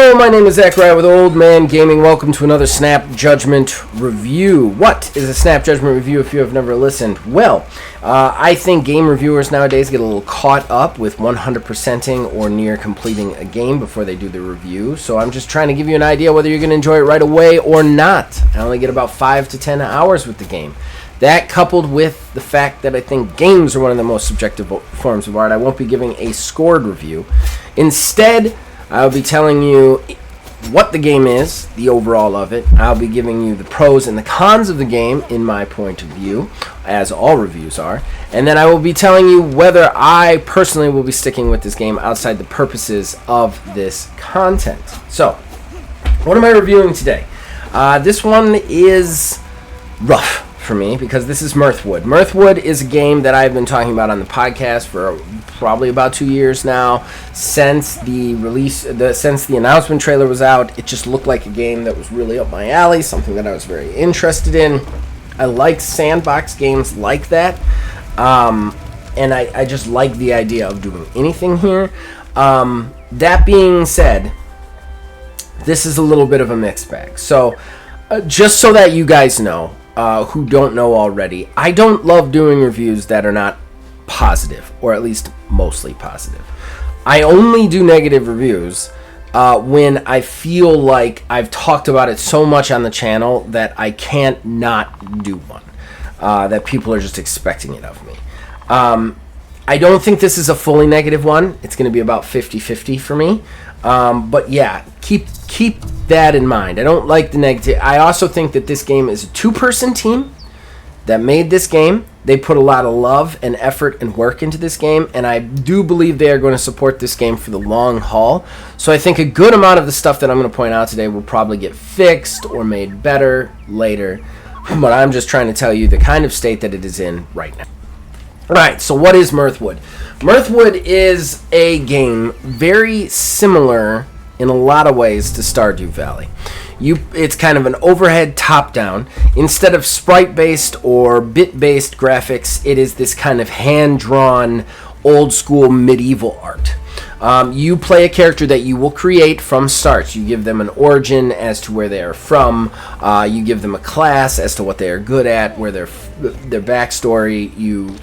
Hello, my name is Zachariah with Old Man Gaming. Welcome to another Snap Judgement review. What is a Snap Judgement review if you have never listened? Well, I think game reviewers nowadays get a little caught up with 100%ing or near completing a game before they do the review. So I'm just trying to give you an idea whether you're going to enjoy it right away or not. I only get about 5 to 10 hours with the game. That coupled with the fact that I think games are one of the most subjective forms of art, I won't be giving a scored review. Instead, I'll be telling you what the game is, the overall of it. I'll be giving you the pros and the cons of the game in my point of view, as all reviews are. And then I will be telling you whether I personally will be sticking with this game outside the purposes of this content. So, what am I reviewing today? This one is rough for me because this is Mirthwood. Mirthwood is a game that I've been talking about on the podcast for probably about 2 years now. Since the announcement trailer was out, it just looked like a game that was really up my alley, something that I was very interested in. I like sandbox games like that, and I just like the idea of doing anything here. That being said, this is a little bit of a mixed bag. So, just so that you guys know, who don't know already, I don't love doing reviews that are not positive, or at least mostly positive. I only do negative reviews when I feel like I've talked about it so much on the channel that I can't not do one, that people are just expecting it of me. I don't think this is a fully negative one. It's going to be about 50-50 for me. But yeah, keep that in mind. I don't like the negative. I also think that this game is a two-person team that made this game. They put a lot of love and effort and work into this game, and I do believe they are going to support this game for the long haul. So I think a good amount of the stuff that I'm going to point out today will probably get fixed or made better later. But I'm just trying to tell you the kind of state that it is in right now. Alright, so what is Mirthwood? Mirthwood is a game very similar in a lot of ways to Stardew Valley. It's kind of an overhead top-down. Instead of sprite-based or bit-based graphics, it is this kind of hand-drawn, old-school medieval art. You play a character that you will create from start. You give them an origin as to where they are from. You give them a class as to what they are good at, where their backstory. You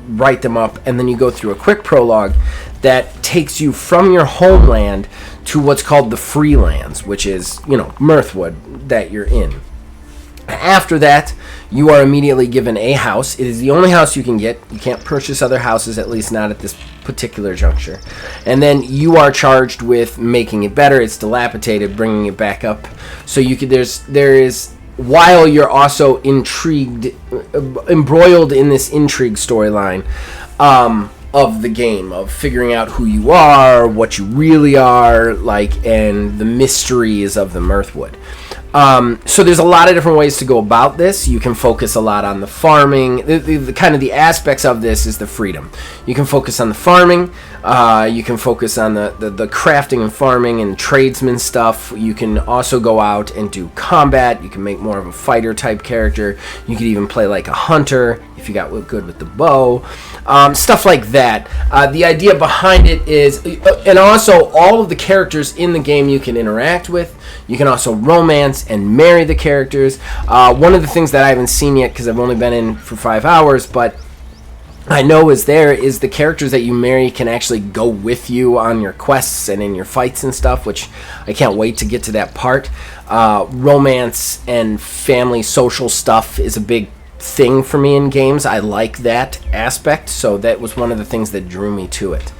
write them up, and then you go through a quick prologue that takes you from your homeland to what's called the Freelands, which is, Mirthwood that you're in. After that, you are immediately given a house. It is the only house you can get. You can't purchase other houses, at least not at this particular juncture. And then you are charged with making it better. It's dilapidated, bringing it back up. So there is while you're also embroiled in this intrigue storyline of the game, of figuring out who you are, what you really are, and the mysteries of the Mirthwood. So there's a lot of different ways to go about this. You can focus a lot on the farming. The kind of the aspects of this is the freedom. You can focus on the farming. You can focus on the crafting and farming and tradesman stuff. You can also go out and do combat. You can make more of a fighter type character. You could even play like a hunter if you got good with the bow. Stuff like that. The idea behind it is, and also all of the characters in the game you can interact with. You can also romance and marry the characters. One of the things that I haven't seen yet because I've only been in for 5 hours, but I know is the characters that you marry can actually go with you on your quests and in your fights and stuff, which I can't wait to get to that part. Romance and family social stuff is a big thing for me in games. I like that aspect, so that was one of the things that drew me to it.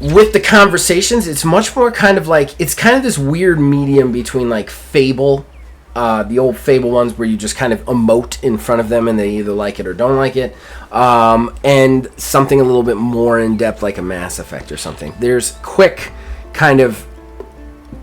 With the conversations, it's much more kind of this weird medium between Fable, the old Fable ones where you just kind of emote in front of them and they either like it or don't like it, and something a little bit more in depth like a Mass Effect or something. There's quick kind of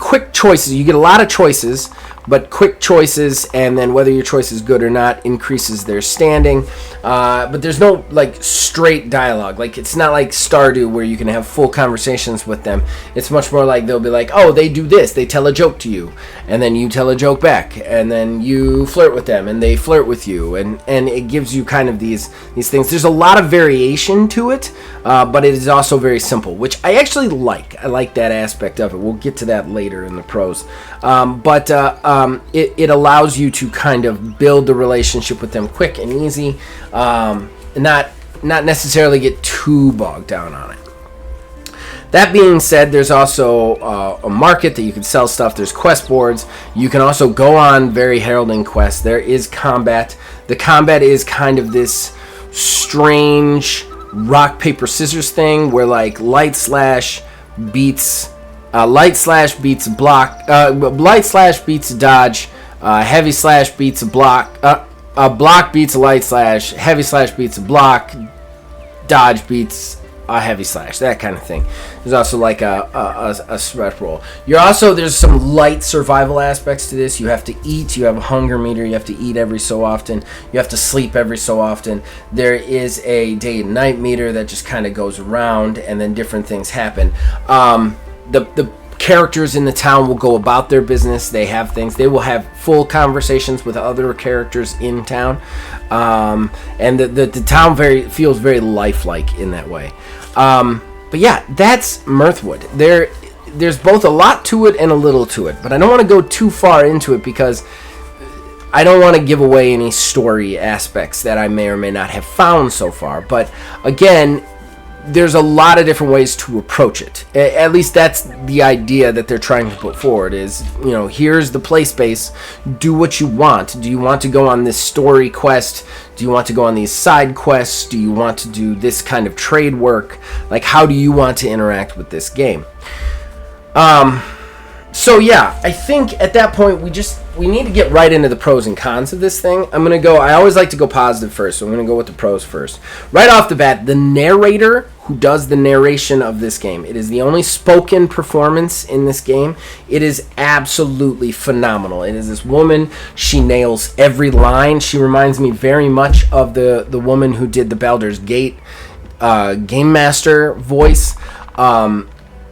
quick choices. You get a lot of choices, but quick choices, and then whether your choice is good or not increases their standing. But there's no like straight dialogue. Like it's not like Stardew where you can have full conversations with them. It's much more like they'll be like, oh, they do this. They tell a joke to you, and then you tell a joke back, and then you flirt with them, and they flirt with you, and it gives you kind of these things. There's a lot of variation to it, but it is also very simple, which I actually like. I like that aspect of it. We'll get to that later in the pros. It allows you to kind of build the relationship with them quick and easy, and not necessarily get too bogged down on it. That being said, there's also a market that you can sell stuff. There's quest boards. You can also go on very heralding quests. There is combat. The combat is kind of this strange rock, paper, scissors thing where like light slash beats block, light slash beats dodge, heavy slash beats a block, block beats a light slash, heavy slash beats a block, dodge beats a heavy slash, that kind of thing. There's also like a sweat roll. There's some light survival aspects to this. You have to eat, you have a hunger meter, you have to eat every so often, you have to sleep every so often. There is a day and night meter that just kind of goes around, and then different things happen. The characters in the town will go about their business. They have things. They will have full conversations with other characters in town, and the town feels very lifelike in that way. But yeah, that's Mirthwood. There's both a lot to it and a little to it, but I don't want to go too far into it because I don't want to give away any story aspects that I may or may not have found so far. But again, there's a lot of different ways to approach it. At least that's the idea that they're trying to put forward is, here's the play space. Do what you want. Do you want to go on this story quest? Do you want to go on these side quests? Do you want to do this kind of trade work? Like, how do you want to interact with this game? So yeah, I think at that point we need to get right into the pros and cons of this thing. I always like to go positive first, so I'm going to go with the pros first. Right off the bat, the narrator who does the narration of this game, it is the only spoken performance in this game. It is absolutely phenomenal. It is this woman, she nails every line. She reminds me very much of the woman who did the Baldur's Gate Game Master voice.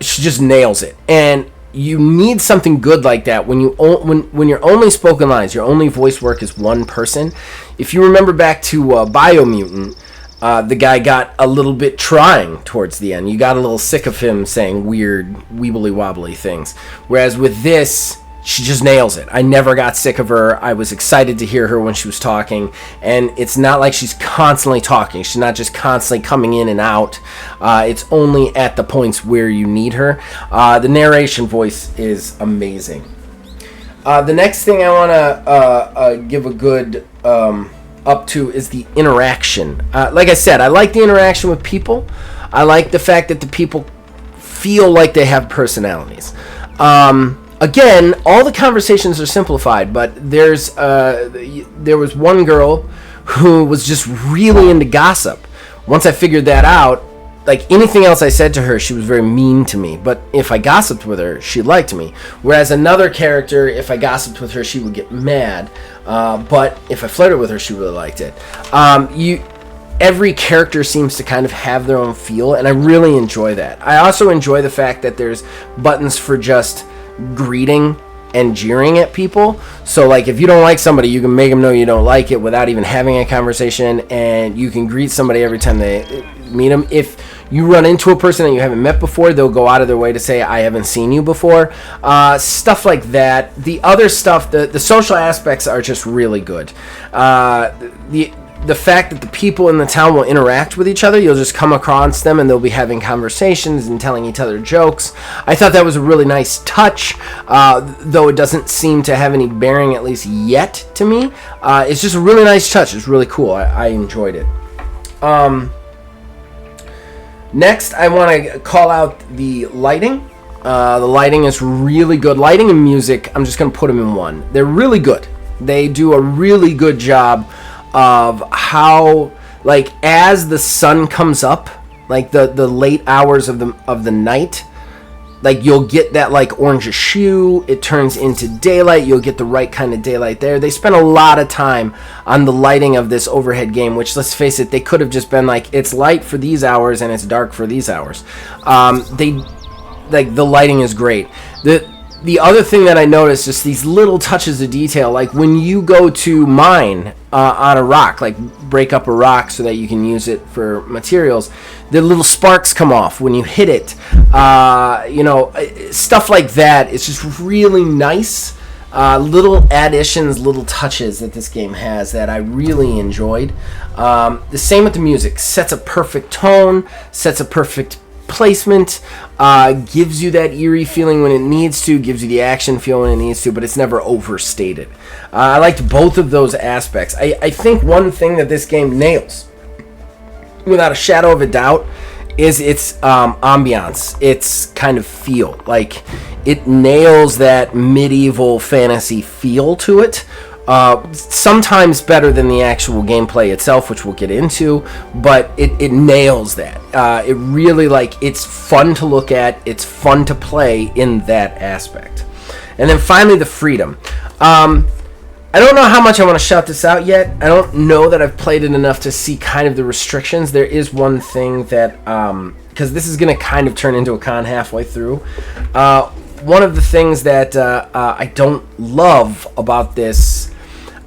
She just nails it. And you need something good like that when your only spoken lines, your only voice work is one person. If you remember back to Biomutant, the guy got a little bit trying towards the end. You got a little sick of him saying weird, weebly wobbly things. Whereas with this, she just nails it. I never got sick of her. I was excited to hear her when she was talking. And it's not like she's constantly talking. She's not just constantly coming in and out. It's only at the points where you need her. The narration voice is amazing. The next thing I want to give a good up to is the interaction. Like I said, I like the interaction with people. I like the fact that the people feel like they have personalities. Again, all the conversations are simplified, but there was one girl who was just really into gossip. Once I figured that out, like anything else I said to her, she was very mean to me. But if I gossiped with her, she liked me. Whereas another character, if I gossiped with her, she would get mad. But if I flirted with her, she really liked it. Every character seems to kind of have their own feel, and I really enjoy that. I also enjoy the fact that there's buttons for just greeting and jeering at people. So like if you don't like somebody, you can make them know you don't like it without even having a conversation, and you can greet somebody every time they meet them. If you run into a person that you haven't met before, they'll go out of their way to say, I haven't seen you before. Stuff like that. The other stuff, the social aspects are just really good. The fact that the people in the town will interact with each other, you'll just come across them and they'll be having conversations and telling each other jokes. I thought that was a really nice touch, though it doesn't seem to have any bearing, at least yet, to me. It's just a really nice touch. It's really cool. I enjoyed it. Next, I want to call out the lighting. The lighting is really good. Lighting and music, I'm just going to put them in one. They're really good. They do a really good job of how, like, as the sun comes up, like the late hours of the night, like you'll get that like orangish hue, it turns into daylight, you'll get the right kind of daylight there. They spent a lot of time on the lighting of this overhead game, which, let's face it, they could have just been like, it's light for these hours and it's dark for these hours. The lighting is great. The other thing that I noticed is these little touches of detail, like when you go to mine on a rock, like break up a rock so that you can use it for materials, the little sparks come off when you hit it. Stuff like that. It's just really nice. Little additions, little touches that this game has that I really enjoyed. The same with the music. Sets a perfect tone, sets a perfect placement, gives you that eerie feeling when it needs to, gives you the action feel when it needs to, but it's never overstated. I liked both of those aspects. I think one thing that this game nails, without a shadow of a doubt, is its ambiance, its kind of feel. Like, it nails that medieval fantasy feel to it. Sometimes better than the actual gameplay itself, which we'll get into, but it nails that. It really, like, it's fun to look at, it's fun to play in that aspect. And then finally, the freedom. I don't know how much I want to shout this out yet. I don't know that I've played it enough to see kind of the restrictions. There is one thing that, because this is going to kind of turn into a con halfway through, one of the things that I don't love about this,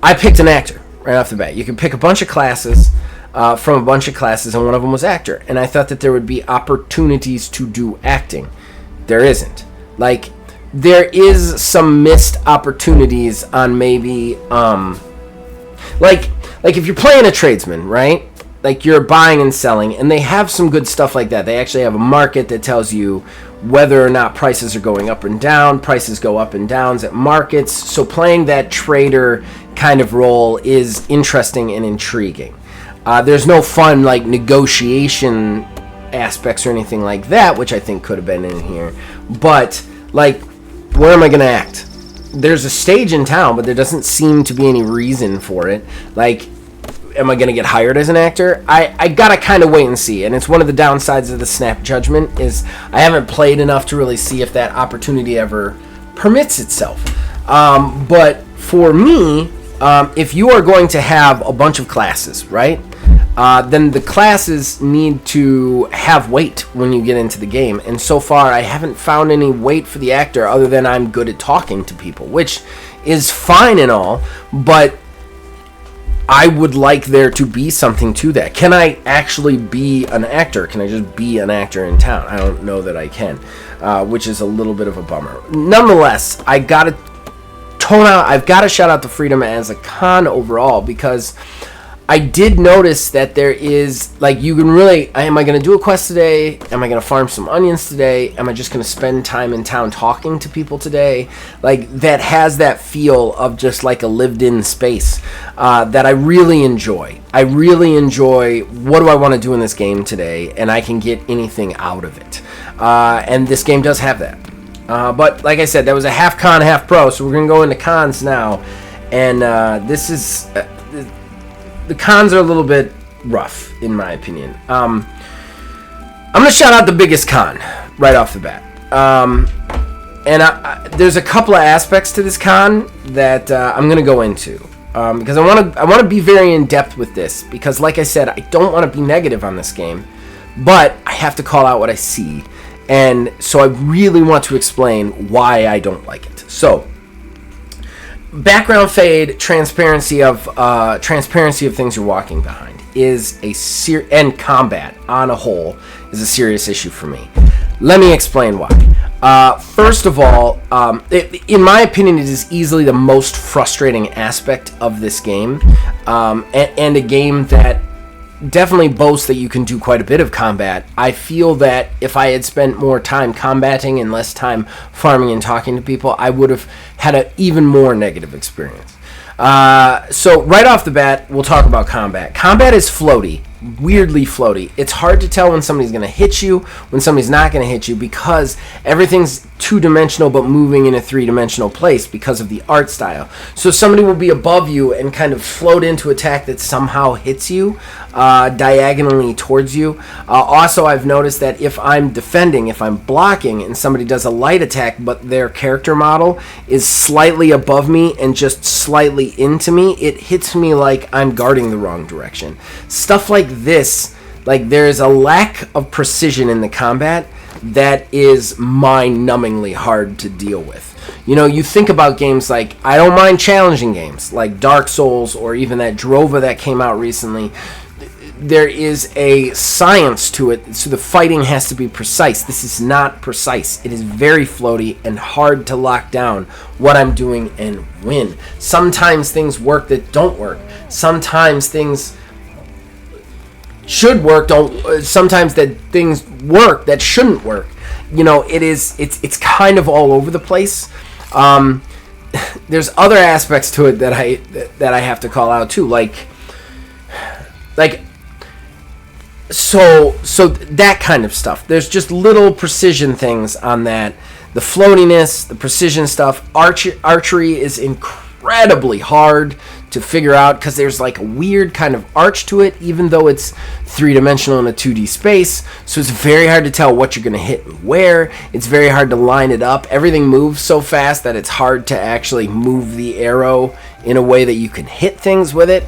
I picked an actor right off the bat. You can pick a bunch of classes from a bunch of classes, and one of them was actor. And I thought that there would be opportunities to do acting. There isn't. Like, there is some missed opportunities on maybe, like if you're playing a tradesman, right? Like, you're buying and selling, and they have some good stuff like that. They actually have a market that tells you whether or not prices are going up and down. Prices go up and downs at markets. So playing that trader kind of role is interesting and intriguing. There's no fun, like, negotiation aspects or anything like that, which I think could have been in here. But, like, where am I going to act? There's a stage in town, but there doesn't seem to be any reason for it. Like, am I going to get hired as an actor? I got to kind of wait and see. And it's one of the downsides of the Snap Judgment is I haven't played enough to really see if that opportunity ever permits itself. But for me, if you are going to have a bunch of classes, right? Then the classes need to have weight when you get into the game. And so far, I haven't found any weight for the actor other than I'm good at talking to people, which is fine and all, but I would like there to be something to that. Can I actually be an actor? Can I just be an actor in town? I don't know that I can, which is a little bit of a bummer. Nonetheless, I've got to shout out the freedom as a con overall, because I did notice that there is, like, you can really, am I going to do a quest today? Am I going to farm some onions today? Am I just going to spend time in town talking to people today? Like, that has that feel of just like a lived-in space that I really enjoy. I really enjoy, what do I want to do in this game today? And I can get anything out of it. And this game does have that. But like I said, that was a half con, half pro, so we're going to go into cons now. And this is... the cons are a little bit rough, in my opinion. I'm going to shout out the biggest con right off the bat. There's a couple of aspects to this con that I'm going to go into. Because I want to be very in-depth with this. Because, like I said, I don't want to be negative on this game. But I have to call out what I see. And so I really want to explain why I don't like it. So, background fade, transparency of things you're walking behind is and combat on a whole is a serious issue for me. Let me explain why. First of all, in my opinion, it is easily the most frustrating aspect of this game, and a game that definitely boasts that you can do quite a bit of combat. I feel that if I had spent more time combating and less time farming and talking to people, I would have had an even more negative experience. So right off the bat, we'll talk about combat. Combat is floaty. weirdly floaty. It's hard to tell when somebody's going to hit you, when somebody's not going to hit you, because everything's two-dimensional but moving in a three-dimensional place because of the art style. So somebody will be above you and kind of float into attack that somehow hits you diagonally towards you. Also, I've noticed that if I'm defending, if I'm blocking, and somebody does a light attack, but their character model is slightly above me and just slightly into me, it hits me like I'm guarding the wrong direction. Stuff like this, like there's a lack of precision in the combat that is mind-numbingly hard to deal with. You know, you think about games like, I don't mind challenging games like Dark Souls or even that Drova that came out recently. There is a science to it, so the fighting has to be precise. This is not precise. It is very floaty and hard to lock down what I'm doing and when. Sometimes things work that don't work. Sometimes things should work, sometimes that things work that shouldn't work. You know, it's kind of all over the place. There's other aspects to it that I have to call out too, like so that kind of stuff. There's just little precision things on that. The floatiness, the precision stuff. Archery is incredibly hard to figure out because there's like a weird kind of arch to it, even though it's three-dimensional in a 2D space. So it's very hard to tell what you're going to hit and where. It's very hard to line it up. Everything moves so fast that it's hard to actually move the arrow in a way that you can hit things with it.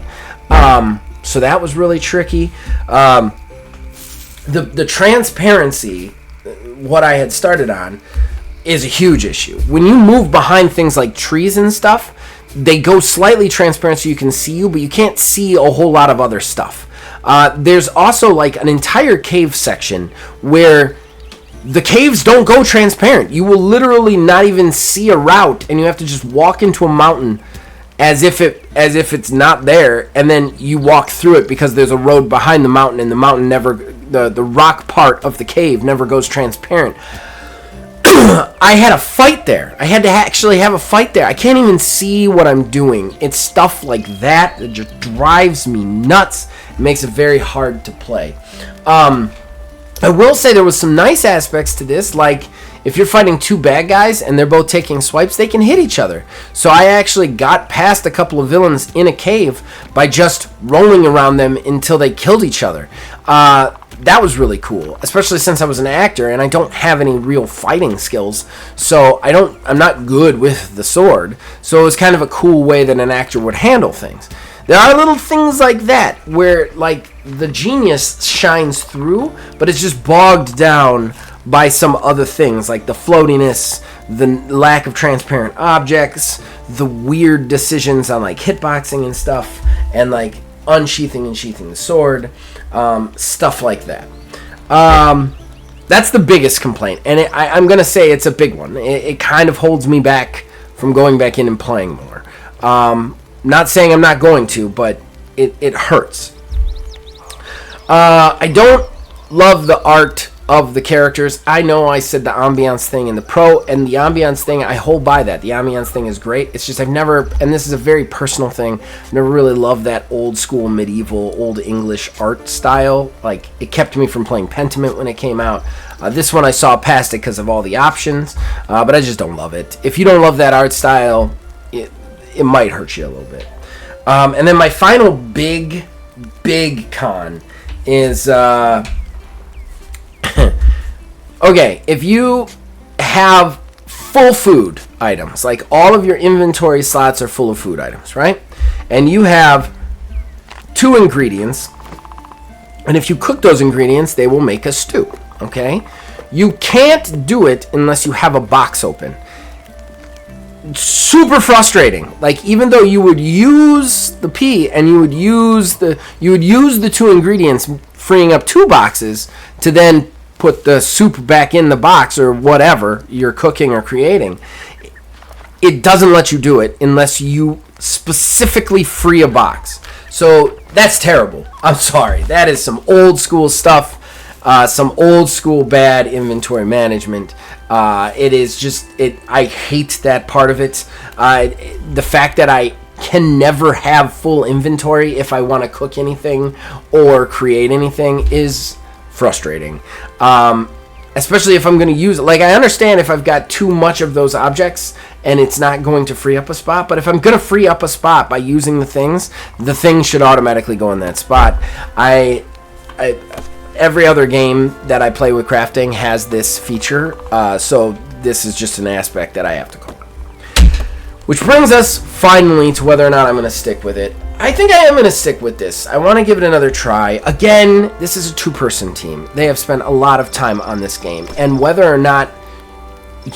So that was really tricky. The transparency, what I had started on, is a huge issue. When you move behind things like trees and stuff, they go slightly transparent so you can see you, but you can't see a whole lot of other stuff. There's also like an entire cave section where the caves don't go transparent. You will literally not even see a route, and you have to just walk into a mountain as if it's not there, and then you walk through it because there's a road behind the mountain, and the mountain never, the rock part of the cave never goes transparent. I had a fight there. I had to actually have a fight there. I can't even see what I'm doing. It's stuff like that that just drives me nuts. It makes it very hard to play. I will say there was some nice aspects to this, like if you're fighting two bad guys and they're both taking swipes, they can hit each other. So I actually got past a couple of villains in a cave by just rolling around them until they killed each other. That was really cool, especially since I was an actor and I don't have any real fighting skills, so I'm not good with the sword. So it was kind of a cool way that an actor would handle things. There are little things like that where like the genius shines through, but it's just bogged down by some other things like the floatiness, the lack of transparent objects, the weird decisions on like hitboxing and stuff, and like unsheathing and sheathing the sword, stuff like that. That's the biggest complaint, and I'm going to say it's a big one. It kind of holds me back from going back in and playing more. Not saying I'm not going to, but it hurts. I don't love the art of the characters. I know I said the ambiance thing in the pro, and the ambiance thing, I hold by that. The ambiance thing is great. It's just I've never, and this is a very personal thing, I've never really loved that old school medieval old English art style. Like, it kept me from playing Pentiment when it came out. This one I saw past it because of all the options, but I just don't love it. If you don't love that art style, it might hurt you a little bit. And then my final big con is okay, if you have full food items, like all of your inventory slots are full of food items, right? And you have 2 ingredients, and if you cook those ingredients, they will make a stew, okay? You can't do it unless you have a box open. Super frustrating. Like, even though you would use the pea and you would use the 2 ingredients, freeing up 2 boxes to then put the soup back in the box or whatever you're cooking or creating, it doesn't let you do it unless you specifically free a box. So that's terrible. I'm sorry. That is some old school stuff. Some old school bad inventory management. It is just, I hate that part of it. The fact that I can never have full inventory if I want to cook anything or create anything is frustrating. Especially if I'm going to use it. Like, I understand if I've got too much of those objects and it's not going to free up a spot, but if I'm going to free up a spot by using the things should automatically go in that spot. Every other game that I play with crafting has this feature, so this is just an aspect that I have to call. Which brings us finally to whether or not I'm going to stick with it. I think I am going to stick with this. I want to give it another try. Again, this is a two-person team. They have spent a lot of time on this game. And whether or not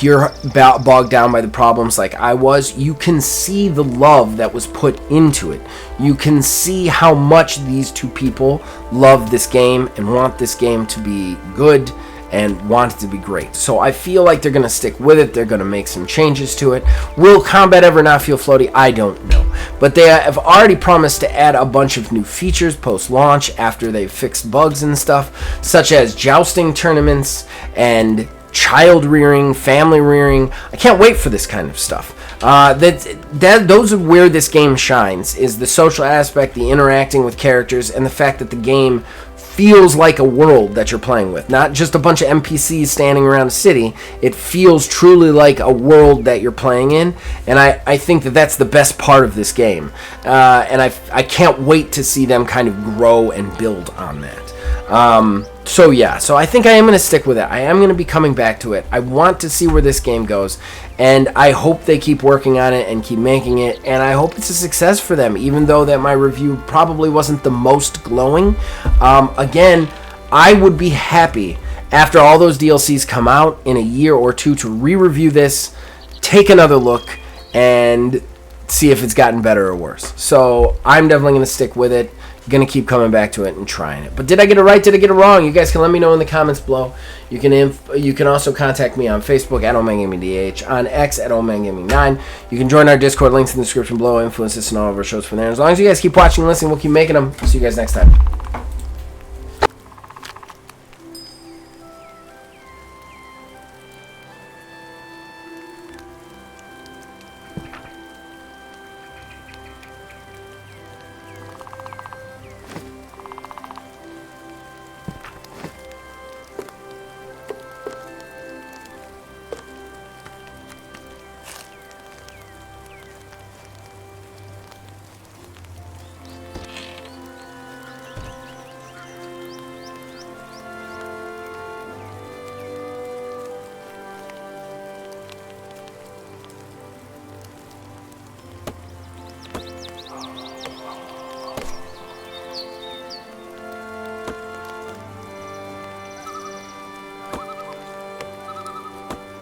you're bogged down by the problems like I was, you can see the love that was put into it. You can see how much these two people love this game and want this game to be good and want it to be great. So I feel like they're going to stick with it. They're going to make some changes to it. Will combat ever not feel floaty? I don't know. But they have already promised to add a bunch of new features post-launch after they've fixed bugs and stuff, such as jousting tournaments and child rearing, family rearing. I can't wait for this kind of stuff. Those are where this game shines, is the social aspect, the interacting with characters, and the fact that the game feels like a world that you're playing with. Not just a bunch of NPCs standing around a city. It feels truly like a world that you're playing in, and I think that that's the best part of this game. And I can't wait to see them kind of grow and build on that. So yeah, so I think I am going to stick with it. I am going to be coming back to it. I want to see where this game goes, and I hope they keep working on it and keep making it, and I hope it's a success for them, even though that my review probably wasn't the most glowing. Again, I would be happy after all those DLCs come out in a year or two to re-review this, take another look, and see if it's gotten better or worse. So I'm definitely going to stick with it. Going to keep coming back to it and trying it. But did I get it right? Did I get it wrong? You guys can let me know in the comments below. You can also contact me on Facebook at OldManGamingDH, on X at OldManGaming9. You can join our Discord, links in the description below. Influence us in all of our shows from there. As long as you guys keep watching and listening, we'll keep making them. See you guys next time.